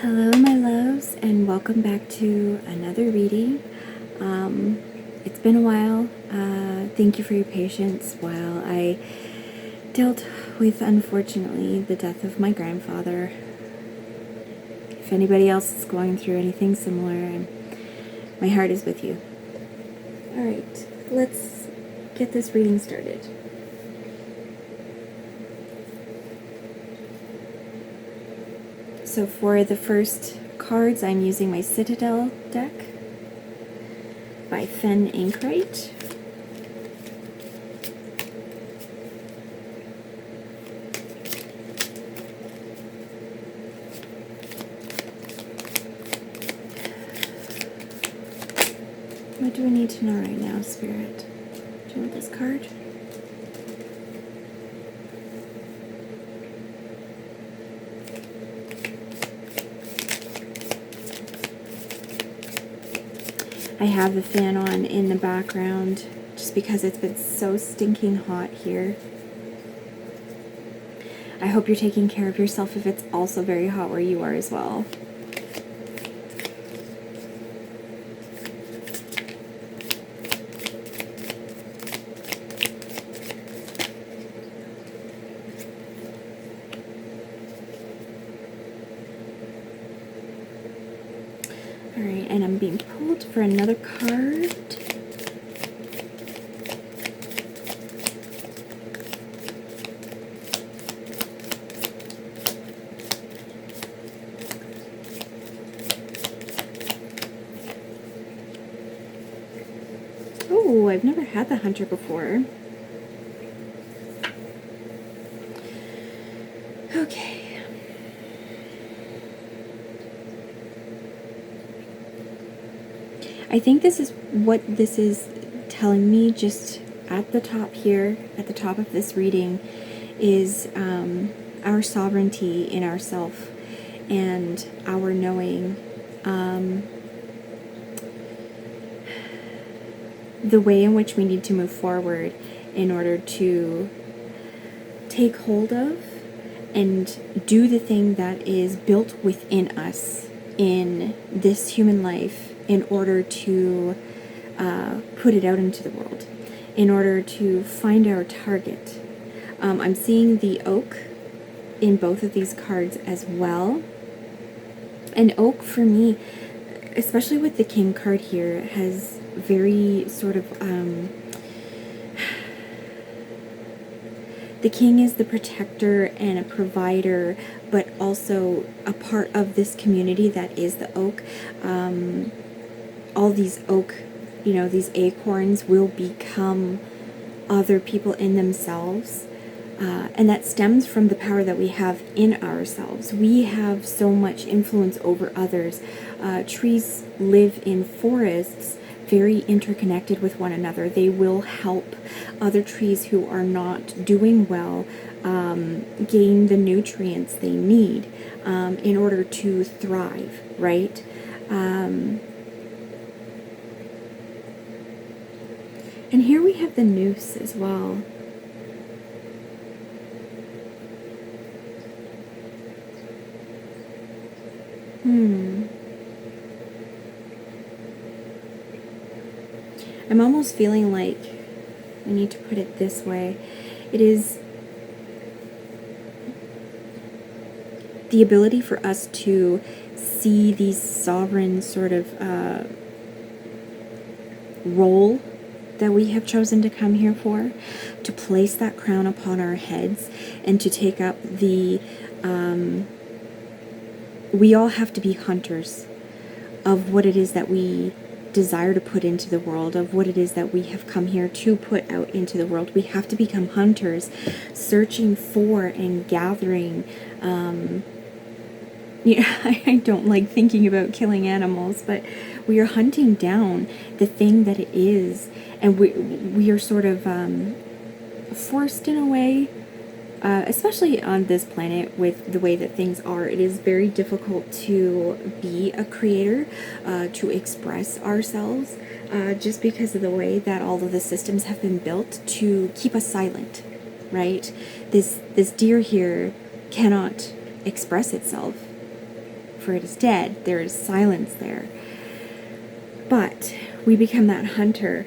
Hello my loves, and welcome back to another reading. It's been a while. Thank you for your patience while I dealt with, unfortunately, the death of my grandfather. If anybody else is going through anything similar, my heart is with you. Alright, let's get this reading started. So for the first cards, I'm using my Citadel deck by Fen Inkwright. What do I need to know right now, Spirit? Do you want this card? I have the fan on in the background just because it's been so stinking hot here. I hope you're taking care of yourself if it's also very hot where you are as well. Alright, and I'm being pulled for another card. Oh, I've never had the Hunter before. Okay. I think this is what this is telling me just at the top here, at the top of this reading, is our sovereignty in ourself and our knowing the way in which we need to move forward in order to take hold of and do the thing that is built within us in this human life, in order to put it out into the world, in order to find our target. I'm seeing the oak in both of these cards as well. And oak for me, especially with the king card here, has very sort of the king is the protector and a provider, but also a part of this community that is the oak. All these oak, these acorns will become other people in themselves. And that stems from the power that we have in ourselves. We have so much influence over others. Trees live in forests very interconnected with one another. They will help other trees who are not doing well gain the nutrients they need in order to thrive, right? And here we have the noose as well. I'm almost feeling like I need to put it this way. It is the ability for us to see these sovereign sort of role that we have chosen to come here for, to place that crown upon our heads and to take up the we all have to be hunters of what it is that we desire to put into the world, of what it is that we have come here to put out into the world. We have to become hunters, searching for and gathering. I don't like thinking about killing animals, but we are hunting down the thing that it is, and we are sort of forced in a way. Especially on this planet with the way that things are, it is very difficult to be a creator, to express ourselves, just because of the way that all of the systems have been built to keep us silent, right? This deer here cannot express itself for it is dead. There is silence there. But we become that hunter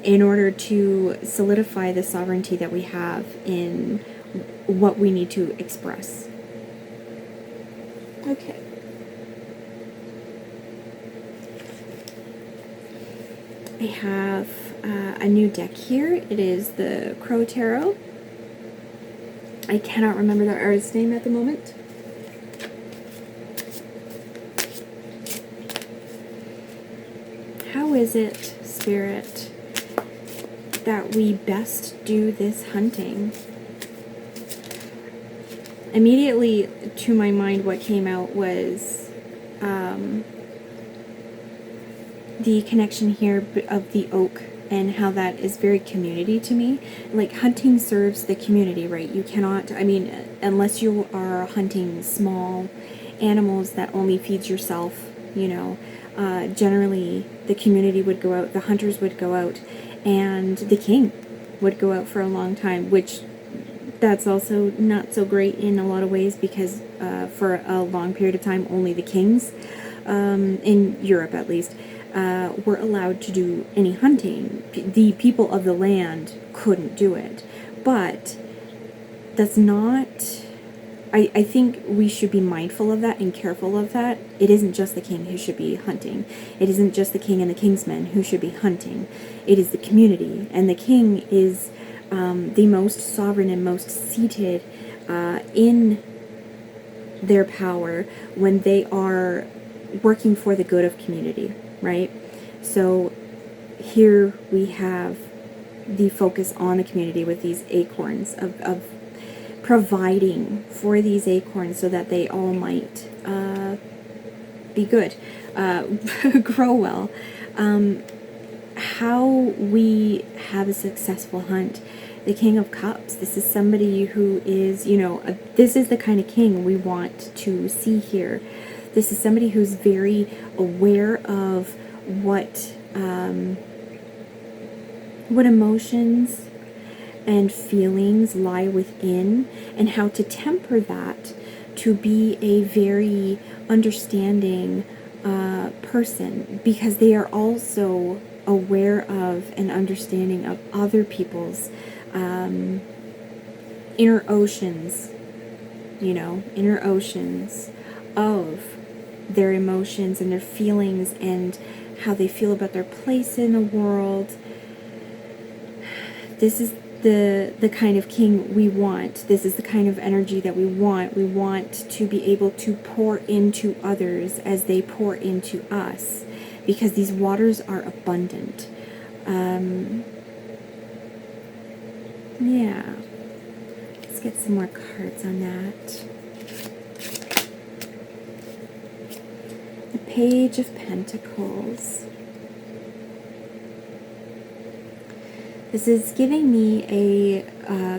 in order to solidify the sovereignty that we have in what we need to express. Okay. I have a new deck here. It is the Crow Tarot. I cannot remember the artist's name at the moment. How is it, Spirit, that we best do this hunting? Immediately to my mind, what came out was the connection here of the oak and how that is very community to me. Like, hunting serves the community, right? You cannot, I mean, unless you are hunting small animals that only feeds yourself, you know, generally the community would go out, the hunters would go out, and the king would go out for a long time, which that's also not so great in a lot of ways, because for a long period of time only the kings, in Europe at least, were allowed to do any hunting. The people of the land couldn't do it. But that's not... I think we should be mindful of that and careful of that. It isn't just the king who should be hunting. It isn't just the king and the kingsmen who should be hunting. It is the community. And the king is the most sovereign and most seated in their power when they are working for the good of community, right? So here we have the focus on the community with these acorns of providing for these acorns so that they all might be good, grow well. How we have a successful hunt. The King of Cups. This is somebody who is, you know, this is the kind of king we want to see here. This is somebody who's very aware of what emotions and feelings lie within, and how to temper that to be a very understanding person, because they are also aware of and understanding of other people's inner oceans, you know, inner oceans of their emotions and their feelings and how they feel about their place in the world. This is the kind of king we want. This is the kind of energy that we want. We want to be able to pour into others as they pour into us, because these waters are abundant. Yeah. Let's get some more cards on that. The Page of Pentacles. This is giving me a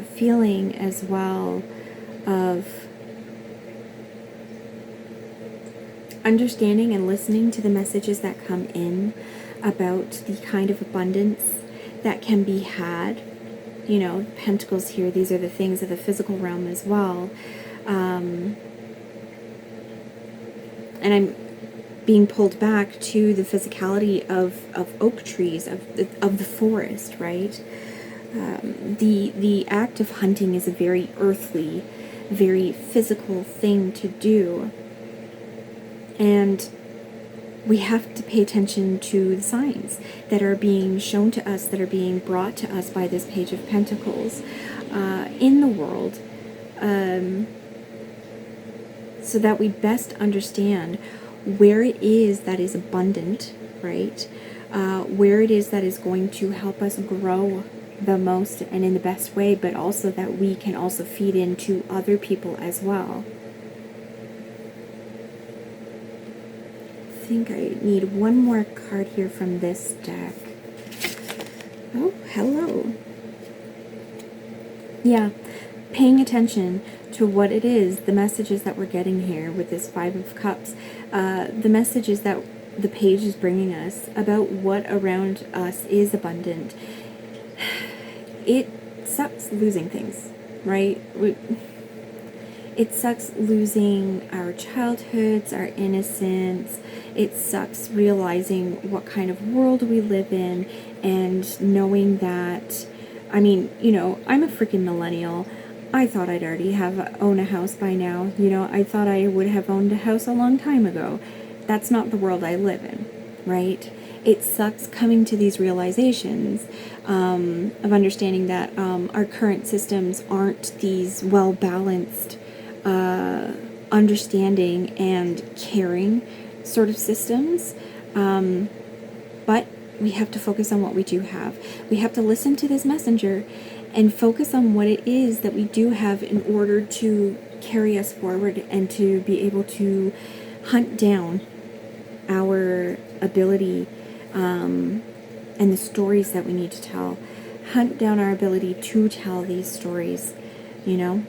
feeling as well of understanding and listening to the messages that come in about the kind of abundance that can be had. You know, pentacles here, these are the things of the physical realm as well. And I'm being pulled back to the physicality of oak trees, of the forest, right? The act of hunting is a very earthly, very physical thing to do. And we have to pay attention to the signs that are being shown to us, that are being brought to us by this Page of Pentacles in the world, so that we best understand where it is that is abundant, right? Where it is that is going to help us grow the most and in the best way, but also that we can also feed into other people as well. I think I need one more card here from this deck. Oh, hello. Yeah, paying attention to what it is, the messages that we're getting here with this Five of Cups, the messages that the page is bringing us about what around us is abundant. It sucks losing things, right? It sucks losing our childhoods, our innocence. It sucks realizing what kind of world we live in and knowing that, I mean, you know, I'm a freaking millennial. I thought I'd already own a house by now. You know, I thought I would have owned a house a long time ago. That's not the world I live in, right? It sucks coming to these realizations of understanding that our current systems aren't these well-balanced, understanding and caring sort of systems. But we have to focus on what we do have. We have to listen to this messenger and focus on what it is that we do have in order to carry us forward and to be able to hunt down our ability and the stories that we need to tell. Hunt down our ability to tell these stories, you know,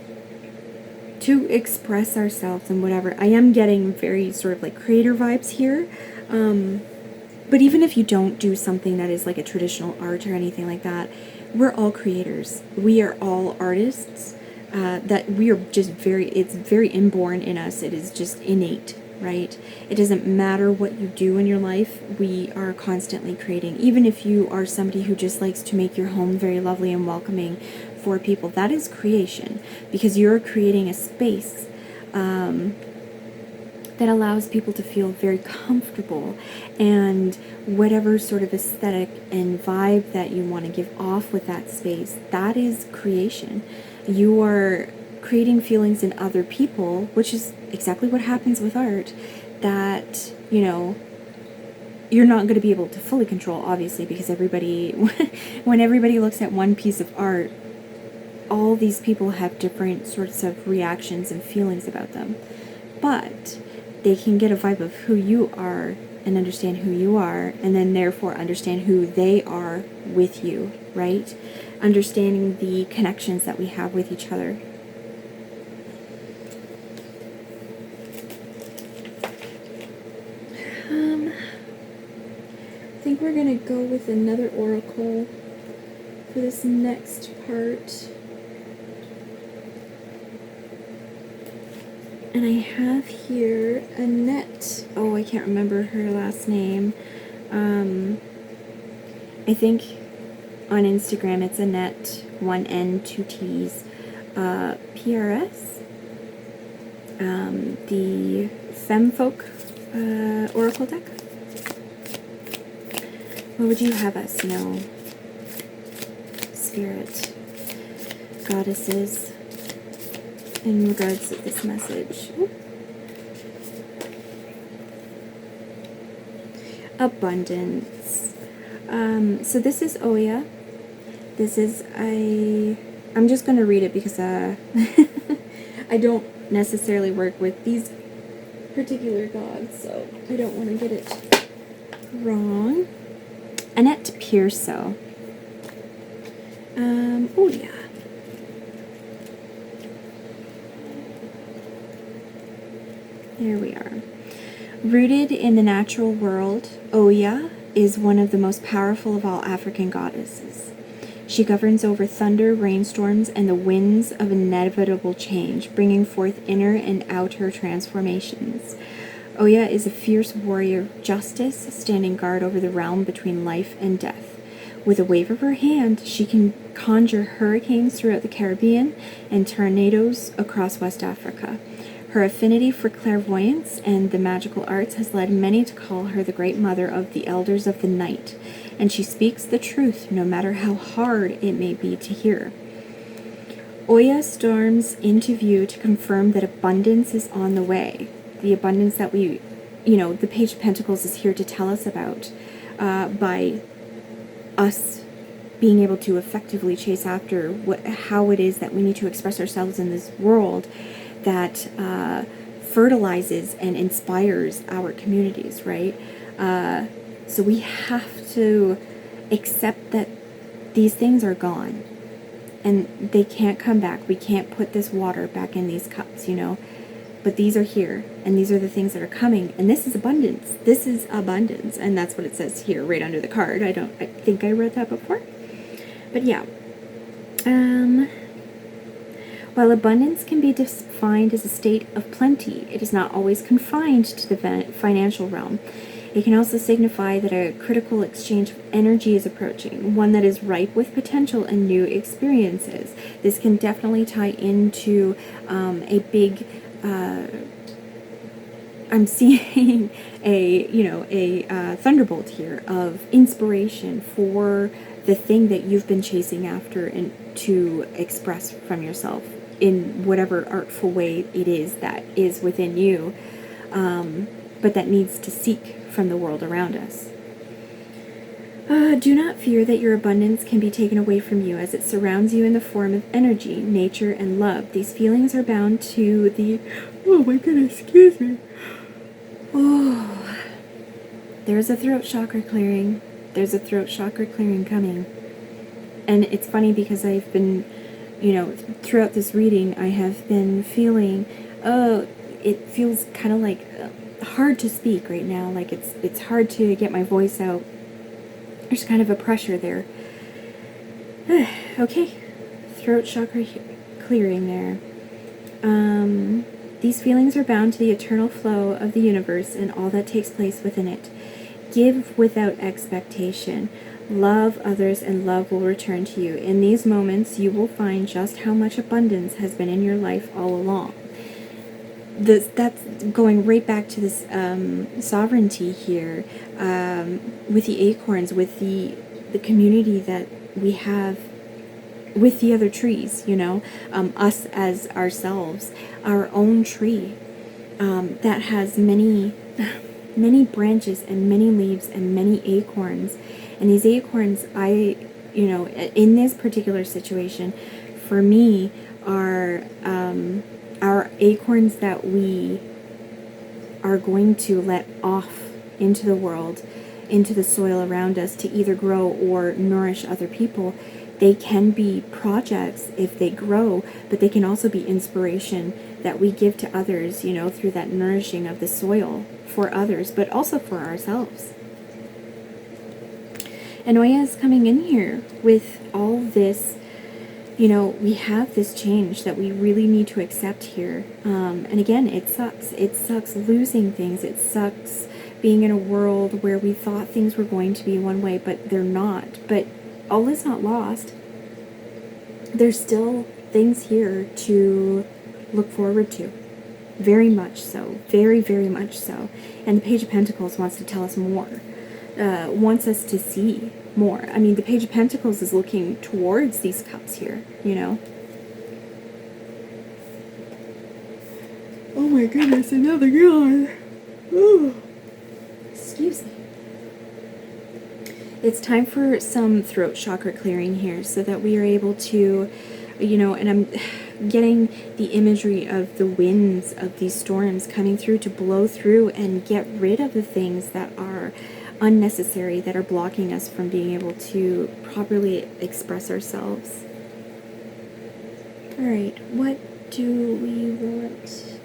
to express ourselves and whatever. I am getting very sort of like creator vibes here. But even if you don't do something that is like a traditional art or anything like that, we're all creators. We are all artists. That we are just it's very inborn in us. It is just innate, right? It doesn't matter what you do in your life. We are constantly creating. Even if you are somebody who just likes to make your home very lovely and welcoming for people, that is creation, because you're creating a space that allows people to feel very comfortable, and whatever sort of aesthetic and vibe that you want to give off with that space, that is creation. You are creating feelings in other people, which is exactly what happens with art, that, you know, you're not going to be able to fully control, obviously, because everybody, when everybody looks at one piece of art, all these people have different sorts of reactions and feelings about them. But they can get a vibe of who you are and understand who you are, and then therefore understand who they are with you, right? Understanding the connections that we have with each other. I think we're going to go with another oracle for this next part. And I have here Annette. Oh, I can't remember her last name. I think on Instagram it's Annette, 1 N, 2 T's, PRS. The Femfolk Oracle deck. What would you have us know? Spirit, goddesses, in regards to this message. Ooh. Abundance. So this is Oya. This is I'm just going to read it because I don't necessarily work with these particular gods, so I don't want to get it wrong. Annette Pearso. Oh yeah. There we are. Rooted in the natural world, Oya is one of the most powerful of all African goddesses. She governs over thunder, rainstorms, and the winds of inevitable change, bringing forth inner and outer transformations. Oya is a fierce warrior of justice, standing guard over the realm between life and death. With a wave of her hand, she can conjure hurricanes throughout the Caribbean and tornadoes across West Africa. Her affinity for clairvoyance and the magical arts has led many to call her the great mother of the elders of the night, and she speaks the truth no matter how hard it may be to hear. Oya storms into view to confirm that abundance is on the way. The abundance that we, the Page of Pentacles is here to tell us about, by us being able to effectively chase after how it is that we need to express ourselves in this world that fertilizes and inspires our communities, right? So we have to accept that these things are gone and they can't come back. We can't put this water back in these cups, but these are here, and these are the things that are coming, and this is abundance. This is abundance, and that's what it says here right under the card. I think I read that before, but yeah. While abundance can be defined as a state of plenty, it is not always confined to the financial realm. It can also signify that a critical exchange of energy is approaching, one that is ripe with potential and new experiences. This can definitely tie into a big... I'm seeing a thunderbolt here of inspiration for the thing that you've been chasing after and to express from yourself in whatever artful way it is that is within you, but that needs to seek from the world around us. Do not fear that your abundance can be taken away from you, as it surrounds you in the form of energy, nature, and love. These feelings are bound to the... Oh my goodness, excuse me. Oh, there's a throat chakra clearing. There's a throat chakra clearing coming. And it's funny because I've been, throughout this reading, I have been feeling, it feels kind of like hard to speak right now. Like it's hard to get my voice out. There's kind of a pressure there. Okay, throat chakra clearing there. These feelings are bound to the eternal flow of the universe and all that takes place within it. Give without expectation. Love others and love will return to you. In these moments, you will find just how much abundance has been in your life all along. That's going right back to this sovereignty here, with the acorns, with the community that we have with the other trees, us as ourselves, our own tree that has many branches and many leaves and many acorns. And these acorns, in this particular situation, for me, are acorns that we are going to let off into the world, into the soil around us to either grow or nourish other people. They can be projects if they grow, but they can also be inspiration that we give to others, through that nourishing of the soil for others, but also for ourselves. And Oya is coming in here with all this, we have this change that we really need to accept here. And again, it sucks. It sucks losing things. It sucks being in a world where we thought things were going to be one way, but they're not. But all is not lost. There's still things here to look forward to. Very much so. Very, very much so. And the Page of Pentacles wants to tell us more. Wants us to see more. I mean, the Page of Pentacles is looking towards these cups here, Oh my goodness, another yawn. Ooh. Excuse me. It's time for some throat chakra clearing here so that we are able to, and I'm getting the imagery of the winds of these storms coming through to blow through and get rid of the things that are unnecessary, that are blocking us from being able to properly express ourselves. All right, what do we want here?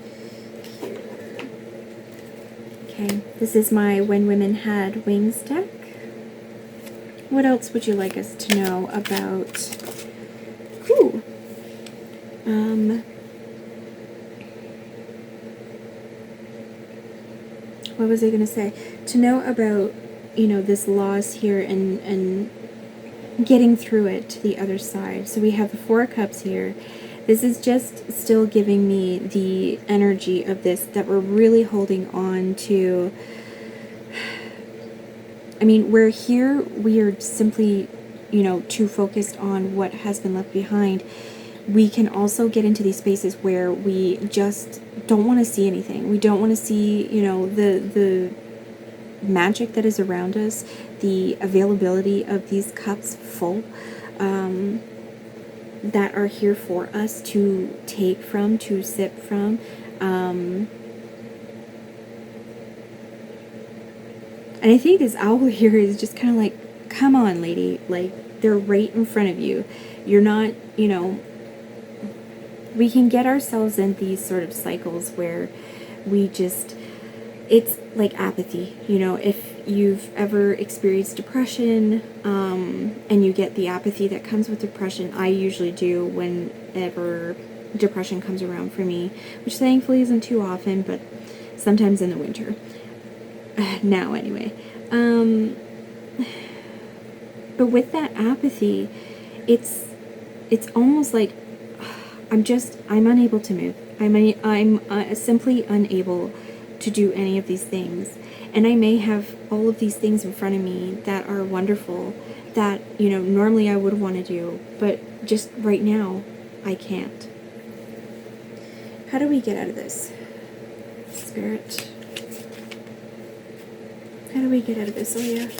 Okay, this is my When Women Had Wings deck. What else would you like us to know about? Ooh. What was I going to say? To know about, this loss here and getting through it to the other side. So we have the Four of Cups here. This is just still giving me the energy of this, that we're really holding on to. I mean, we're here, we are simply, too focused on what has been left behind. We can also get into these spaces where we just don't want to see anything. We don't want to see, the magic that is around us, the availability of these cups full, that are here for us to take from, to sip from. And I think this owl here is just kind of like, come on, lady. Like, they're right in front of you. You're not, we can get ourselves in these sort of cycles where we just, it's like apathy. If you've ever experienced depression, and you get the apathy that comes with depression, I usually do whenever depression comes around for me, which thankfully isn't too often, but sometimes in the winter. Now, anyway. But with that apathy, it's almost like I'm unable to move. I'm simply unable to do any of these things. And I may have all of these things in front of me that are wonderful, that, you know, normally I would want to do, but just right now, I can't. How do we get out of this? Spirit. How do we get out of this, Leah?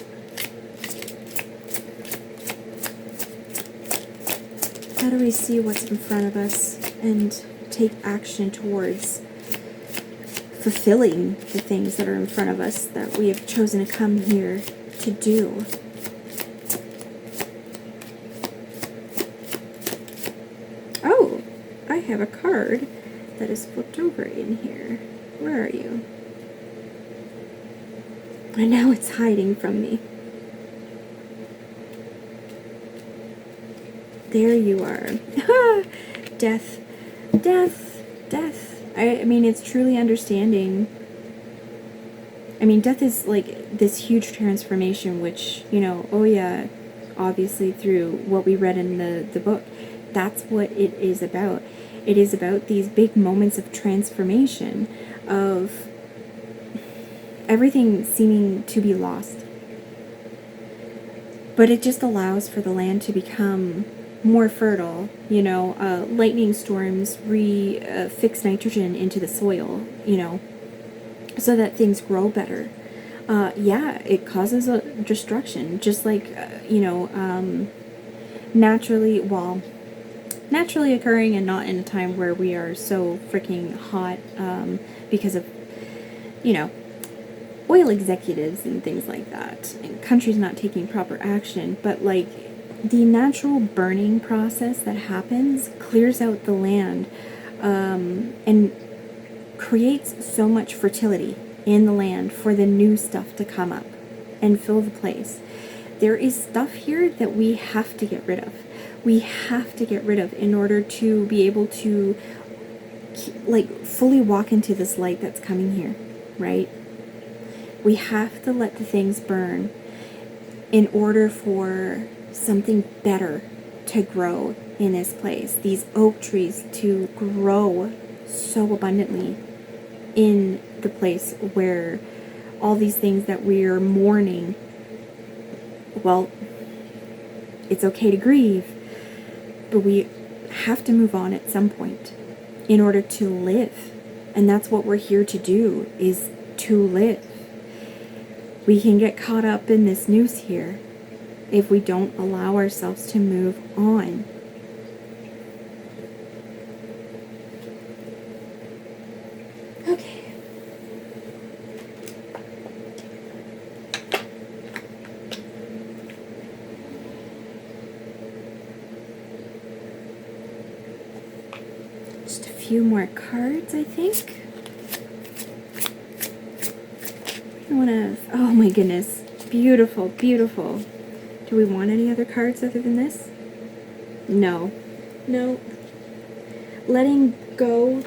How do we see what's in front of us and take action towards fulfilling the things that are in front of us that we have chosen to come here to do? Oh, I have a card that is flipped over in here. Where are you? And now it's hiding from me. There you are. Death. Death. Death. I mean, it's truly understanding. I mean, death is like this huge transformation, which, you know, oh yeah, obviously through what we read in the book, that's what it is about. It is about these big moments of transformation, of everything seeming to be lost. But it just allows for the land to become more fertile, you know, lightning storms fix nitrogen into the soil, you know, so that things grow better. Yeah, it causes a destruction, just like, you know, naturally occurring, and not in a time where we are so freaking hot because of, you know, oil executives and things like that, and countries not taking proper action. But like, the natural burning process that happens clears out the land and creates so much fertility in the land for the new stuff to come up and fill the place. There is stuff here that we have to get rid of. We have to get rid of in order to be able to like fully walk into this light that's coming here, right? We have to let the things burn in order for something better to grow in this place. These oak trees to grow so abundantly in the place where all these things that we're mourning, well, it's okay to grieve, but we have to move on at some point in order to live. And that's what we're here to do, is to live. We can get caught up in this noose here if we don't allow ourselves to move on. Okay. Just a few more cards, I think. Oh my goodness, beautiful, beautiful. Do we want any other cards other than this? No. No. Letting go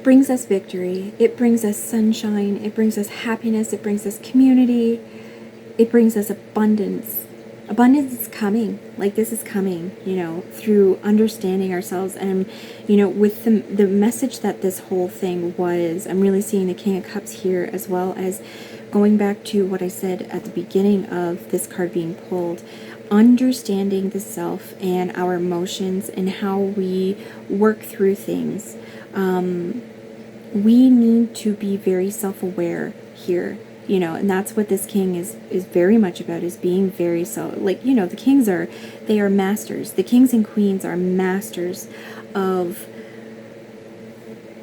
brings us victory. It brings us sunshine. It brings us happiness. It brings us community. It brings us abundance. Abundance is coming. Like, this is coming, you know, through understanding ourselves. And, you know, with the message that this whole thing was, I'm really seeing the King of Cups here, as well as going back to what I said at the beginning of this card being pulled, understanding the self and our emotions and how we work through things. We need to be very self-aware here. You know, and that's what this king is very much about, is being very like, you know, the kings they are masters. The kings and queens are masters of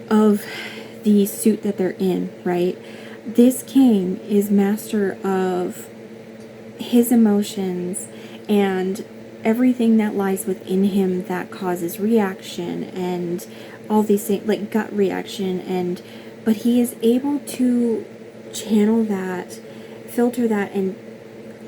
the suit that they're in, right? This king is master of his emotions and everything that lies within him that causes reaction and all these things, like gut reaction, but he is able to channel that, filter that, and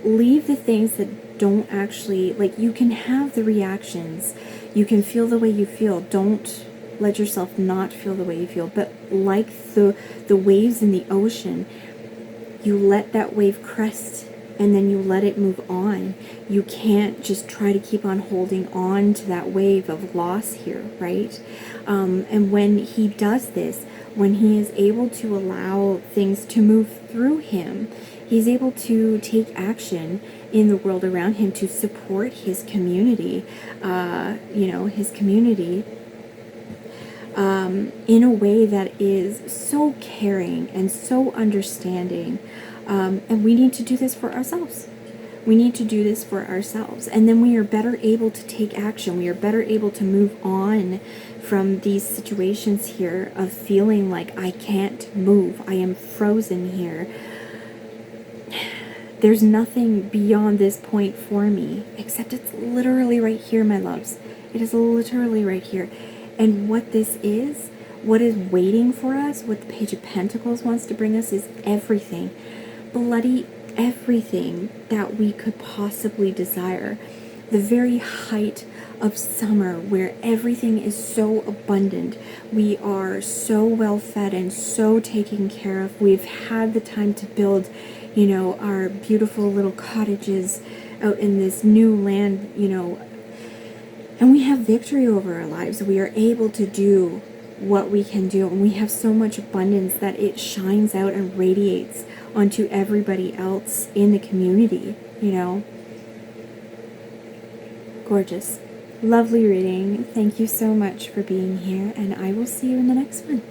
leave the things that don't actually, like, you can have the reactions, you can feel the way you feel, don't let yourself not feel the way you feel, but like the waves in the ocean, you let that wave crest and then you let it move on. You can't just try to keep on holding on to that wave of loss here, right? And when he does this, when he is able to allow things to move through him, he's able to take action in the world around him to support his community, his community, in a way that is so caring and so understanding. And we need to do this for ourselves. We need to do this for ourselves. And then we are better able to take action. We are better able to move on from these situations here of feeling like I can't move. I am frozen here. There's nothing beyond this point for me, except it's literally right here, my loves. It is literally right here. And what this is, what is waiting for us, what the Page of Pentacles wants to bring us is everything. Bloody everything that we could possibly desire. The very height of summer where everything is so abundant. We are so well fed and so taken care of. We've had the time to build, our beautiful little cottages out in this new land, and we have victory over our lives. We are able to do what we can do, and we have so much abundance that it shines out and radiates onto everybody else in the community, Gorgeous. Lovely reading. Thank you so much for being here, and I will see you in the next one.